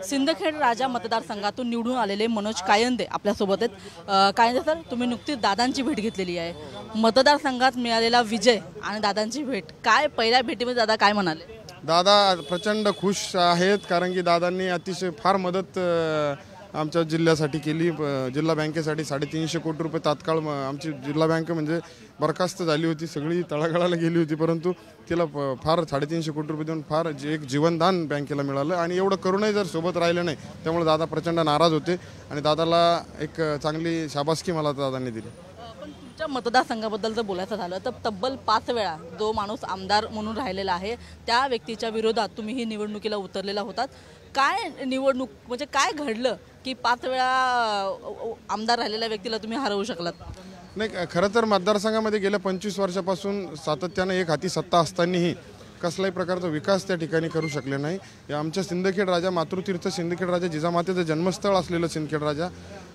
सिंदखेड राजा मतदारसंघातून निवडून आलेले मनोज कायंदे आपल्यासोबत आहेत। कायंदे सर, तुम्ही नुकतीच दादांची भेट घेतलेली आहे। मतदारसंघात मिळालेला विजय आणि दादांची भेट, काय पहिल्या भेटीमध्ये दादा काय म्हणाले? दादा प्रचंड खुश आहेत, कारण की दादांनी अतिशय फार मदत आमच्या जिल्ह्यासाठी केली। जिल्हा बँकेसाठी 350 कोटी रुपये तात्काळ आमची जिल्हा बँक म्हणजे बरखास्त झाली होती, सगळी तळागाळाला गेली होती, परंतु तिला फार 350 कोटी रुपये देऊन फार एक जीवनदान बँकेला मिळालं। आणि एवढं करूनही जर सोबत राहिले नाही, त्यामुळे दादा प्रचंड नाराज होते आणि दादाला एक चांगली शाबासकी मला दादांनी दिली। तुमच्या मतदारसंघाबद्दल जर बोलायचं झालं तर तब्बल 5 वेळा जो माणूस आमदार म्हणून राहिलेला आहे त्या व्यक्तीच्या विरोधात तुम्ही ही निवडणुकीला उतरलेला होतात। काय निवडणूक म्हणजे काय घडलं की 5 वेळा आमदार राहिलेल्या व्यक्तीला तुम्ही हरवू शकलात? नाही, खरं तर मतदारसंघामध्ये गेल्या 25 वर्षापासून सातत्याने एक हाती सत्ता असतानाही कसलाही प्रकारचा विकास त्या ठिकाणी करू शकले नाही। या आमच्या सिंदखेड राजा मातृतीर्थ सिंदखेड राजा जिजामातेचं जन्मस्थळ असलेलं सिंदखेड राजा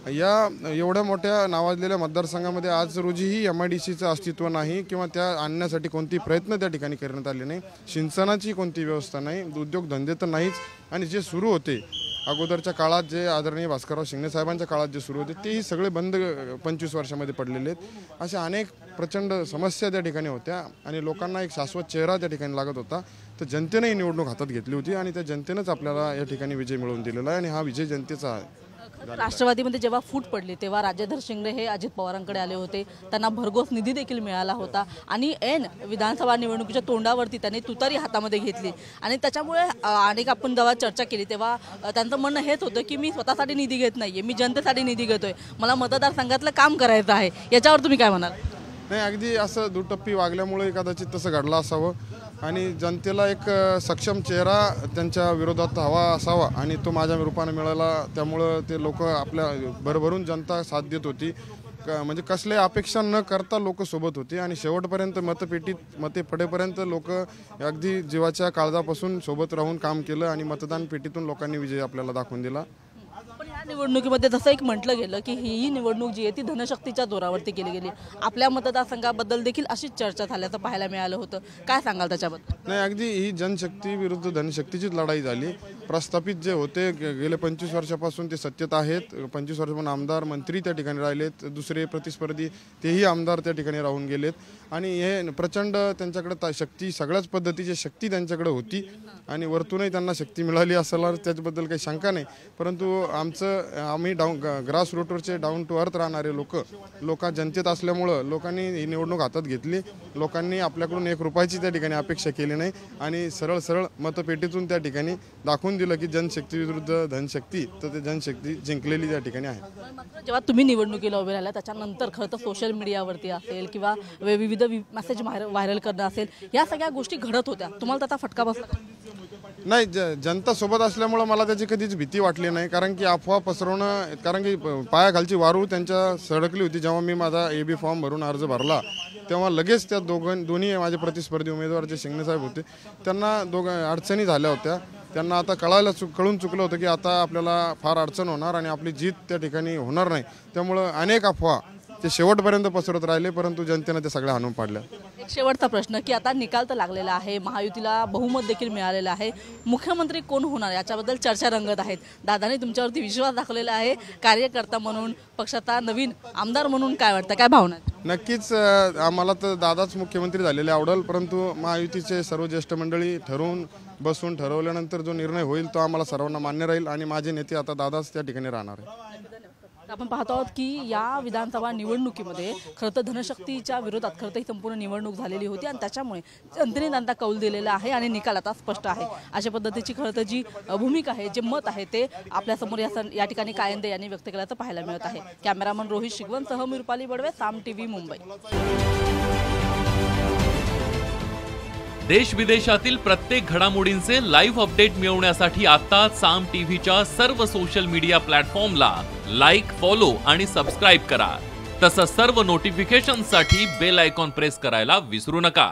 या एवढ्या मोठ्या नावाजलेल्या मतदारसंघामध्ये आज रोजीही MIDCचं अस्तित्व नाही किंवा त्या आणण्यासाठी कोणतेही प्रयत्न त्या ठिकाणी करण्यात आले नाही। सिंचनाची कोणती व्यवस्था नाही, उद्योगधंदे तर नाहीच। आणि जे सुरू होते अगोदरच्या काळात, जे आदरणीय भास्करराव शिंगणे साहेबांच्या काळात जे सुरू होते, तेही सगळे बंद 25 वर्षामध्ये पडलेले आहेत। अशा अनेक प्रचंड समस्या त्या ठिकाणी होत्या आणि लोकांना एक शाश्वत चेहरा त्या ठिकाणी लागत होता। तर जनतेने ही निवडणूक हातात घेतली होती आणि त्या जनतेनेच आपल्याला या ठिकाणी विजय मिळवून दिलेला आहे आणि हा विजय जनतेचा आहे। राष्ट्रवादीमध्ये जेव्हा फूट पडली तेव्हा राजेंद्र शिंगणे हे अजित पवारांकडे आले होते, त्यांना भरघोस निधी देखील मिळाला होता आणि विधानसभा निवडणुकीच्या तोंडावरती त्यांनी तुतारी हातामध्ये घेतली आणि त्याच्यामुळे अनेक आपण जेव्हा चर्चा केली तेव्हा त्यांचं म्हणणं हेच होतं की मी स्वतःसाठी निधी घेत नाहीये, मी जनतेसाठी निधी घेतोय, मला मतदारसंघातलं काम करायचं आहे। याच्यावर तुम्ही काय म्हणाल? नाही, अगदी असं दुटप्पी वागल्यामुळे कदाचित तसं घडलं असावं आणि जनतेला एक सक्षम चेहरा त्यांच्या विरोधात हवा असावा आणि तो माझ्या रूपाने मिळाला। त्यामुळं ते लोक आपल्या भरभरून जनता साथ देत होती, म्हणजे कसले अपेक्षा न करता लोक सोबत होते आणि शेवटपर्यंत मतपेटीत मते पडेपर्यंत लोक अगदी जीवाच्या काळजापासून सोबत राहून काम केलं आणि मतदान पेटीतून लोकांनी विजय आपल्याला दाखवून दिला। पण या निवडणुकीमध्ये जसं एक म्हटलं गेलं की ही निवडणूक जी आहे ती धनशक्तीच्या जोरावरती केली गेली, आपल्या मतदारसंघाबद्दल देखील अशीच चर्चा झाल्याचं पाहायला मिळालं होतं, काय सांगाल त्याच्याबद्दल? नाही, अगदी ही जनशक्ती विरुद्ध धनशक्तीचीच लढाई झाली। प्रस्थापित जे होते गेले 25 वर्षापासून ते सत्तेत आहेत, 25 वर्षापासून आमदार मंत्री त्या ठिकाणी राहिलेत, दुसरे प्रतिस्पर्धी तेही आमदार त्या ठिकाणी राहून गेलेत आणि हे प्रचंड त्यांच्याकडे शक्ती, सगळ्याच पद्धतीची शक्ती त्यांच्याकडे होती आणि वरतूनही त्यांना शक्ती मिळाली असेल त्याच्याबद्दल काही शंका नाही। परंतु आम्ही ग्रास रूटवरचे डाऊन टू अर्थ राहणारे लोक जनतेत असल्यामुळं लोकांनी ही निवडणूक हातात घेतली। लोकांनी आपल्याकडून 1 रुपयाची त्या ठिकाणी अपेक्षा केली नाही आणि सरळ मतपेटीतून त्या ठिकाणी दाखवून दिलं की जनशक्ती विरुद्ध धनशक्ती, तर ते जनशक्ती जिंकलेली त्या ठिकाणी आहे। जेव्हा तुम्ही निवडणुकीला उभे राहिला त्याच्यानंतर खरं तर सोशल मीडियावरती असेल किंवा विविध मेसेज व्हायरल करणं असेल, या सगळ्या गोष्टी घडत होत्या, तुम्हाला त्याचा फटका बसला? नाही, जनता सोबत असल्यामुळं मला त्याची कधीच भीती वाटली नाही, कारण की अफवा पसरवणं, कारण की पायाखालची वारू त्यांच्या सडकली होती। जेव्हा मी माझा AB फॉर्म भरून अर्ज भरला तेव्हा लगेच त्या दोन्ही माझे प्रतिस्पर्धी उमेदवार जे शिंगणे साहेब होते त्यांना अडचणी झाल्या होत्या। त्यांना आता कळून चुकलं होतं की आता आपल्याला फार अडचण होणार आणि आपली जीत त्या ठिकाणी होणार नाही। त्यामुळं अनेक अफवा ते शेवटपर्यंत पसरत राहिले, परंतु जनतेने ते सगळ्या हाणून पाडल्या। एक शेवटचा प्रश्न की आता निकाल तर लागलेला आहे, महायुतीला बहुमत देखील मिळालेलं आहे, मुख्यमंत्री कोण होणार याच्याबद्दल चर्चा रंगत आहेत। दादांनी तुमच्यावरती विश्वास दाखवलेला आहे, कार्यकर्ता म्हणून, पक्षाचा नवीन आमदार म्हणून काय वाटतं, काय भावना? नक्कीच आम्हाला तर दादाच मुख्यमंत्री झालेले आवडेल, परंतु महायुतीचे सर्व ज्येष्ठ मंडळी बसून ठरवल्यानंतर जो निर्णय होईल तो आम्हाला सर्वांना मान्य राहील आणि माझे नेते आता दादाच त्या ठिकाणी राहणार आहे। आपण पाहतो आहोत की या विधानसभा निवडणुकीमध्ये खरं तर धनशक्तीच्या विरोधात खरं तर ही संपूर्ण निवडणूक झालेली होती आणि त्याच्यामुळे जनतेने त्यांना कौल दिलेला आहे आणि निकाल आता स्पष्ट आहे। अशा पद्धतीची खरं तर जी भूमिका आहे, जे मत आहे ते आपल्यासमोर या ठिकाणी कायंदे यांनी व्यक्त केल्याचं पाहायला मिळत आहे। कॅमेरामन रोहित शिगवणसह मी रुपाली बडवे, साम TV मुंबई। देश विदेशातील प्रत्येक घडामोडींचे लाईव्ह अपडेट मिळवण्यासाठी आता साम टीव्हीच्या सर्व सोशल मीडिया प्लॅटफॉर्मला लाईक, फॉलो आणि सबस्क्राईब करा। तसंच सर्व नोटिफिकेशनसाठी बेल आयकॉन प्रेस करायला विसरू नका।